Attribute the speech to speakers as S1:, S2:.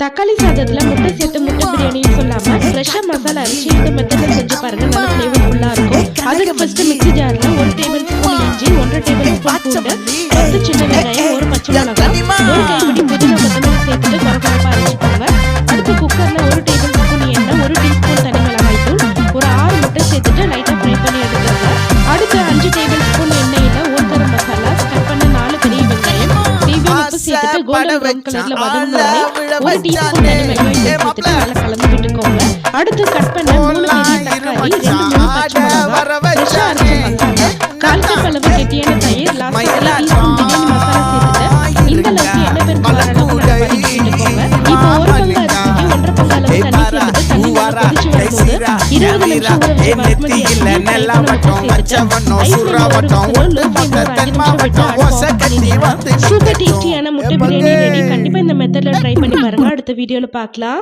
S1: தக்காளி சாதத்துல முட்டை சேர்த்து முட்டை பிரியாணின்னு சொல்லாம ஃப்ரெஷ்ஷா மசாலா அரைச்சி இந்த மெத்தட்ல செஞ்சு பாருங்க. நல்லா ஃப்ளேவர்ஃபுல்லா இருக்கும். அதுக்கு ஃபர்ஸ்ட் மிக்ஸி ஜார்ல 1 டேபிள் ஸ்பூன் இஞ்சி, 1.5 டேபிள் ஸ்பூன் பூண்டு, 10 சின்ன வெங்காயம், 1 பச்சை மிளகாய், 1 கைப்பிடி புதினா கொத்தமல்லி சேர்த்துட்டு கொரகொரப்பா அரைச்சிக்கோங்க. அடுத்து குக்கர்ல 1 டேபிள் ஸ்பூன் எண்ணெய், 1 டீஸ்பூன் தனி மிளகாய் தூள், ஒரு 6 முட்டை சேர்த்துட்டு லைட்டா ஃப்ரை பண்ணி எடுத்துக்கோங்க. அடுத்து 5 டேபிள் ஸ்பூன் எண்ணெயில 1 கரம் மசாலா, கட் பண்ண 4 பெரிய வெங்காயம், தேவையான உப்பு சேர்த்துட்டு கோல்டன் ப்ரௌன் கலர்ல வதங்குனோடனே 1 டீஸ்பூன் தனி மிளகாய் தூள் சேர்த்துட்டு நல்லா கலந்து விட்டுக்கோங்க. அடுத்து கட் பண்ண 3 பெரிய தக்காளி, 2 3 பச்சை மிளகாய், ஃப்ரெஷ்ஷா அரைச்ச மசாலா, 1/4 கப் அளவு கெட்டியான தயிர், லாஸ்ட் 1 டீஸ்பூன் பிரியாணி மசாலா சேர்த்துட்டு இந்த அளவுக்கு எண்ணெய் பிரிஞ்சு வர அளவுக்கு நல்லா வதக்கி விட்டுக்கோங்க. இப்போ 1 பங்கு அரிசிக்கு 1.5 பங்கு அளவு தண்ணி சேர்த்துட்டு தண்ணி நல்லா கொதிச்சு வரும்போது 20 நிமிஷம் ஊற வச்ச பாஸ்மதி அரிசியை நல்லா சூப்பர் டேஸ்டியான முட்டை பிரியாணி ரெடி. கண்டிப்பா இந்த மெத்தட்ல ட்ரை பண்ணி பாருங்க. அடுத்த வீடியோல பார்க்கலாம்.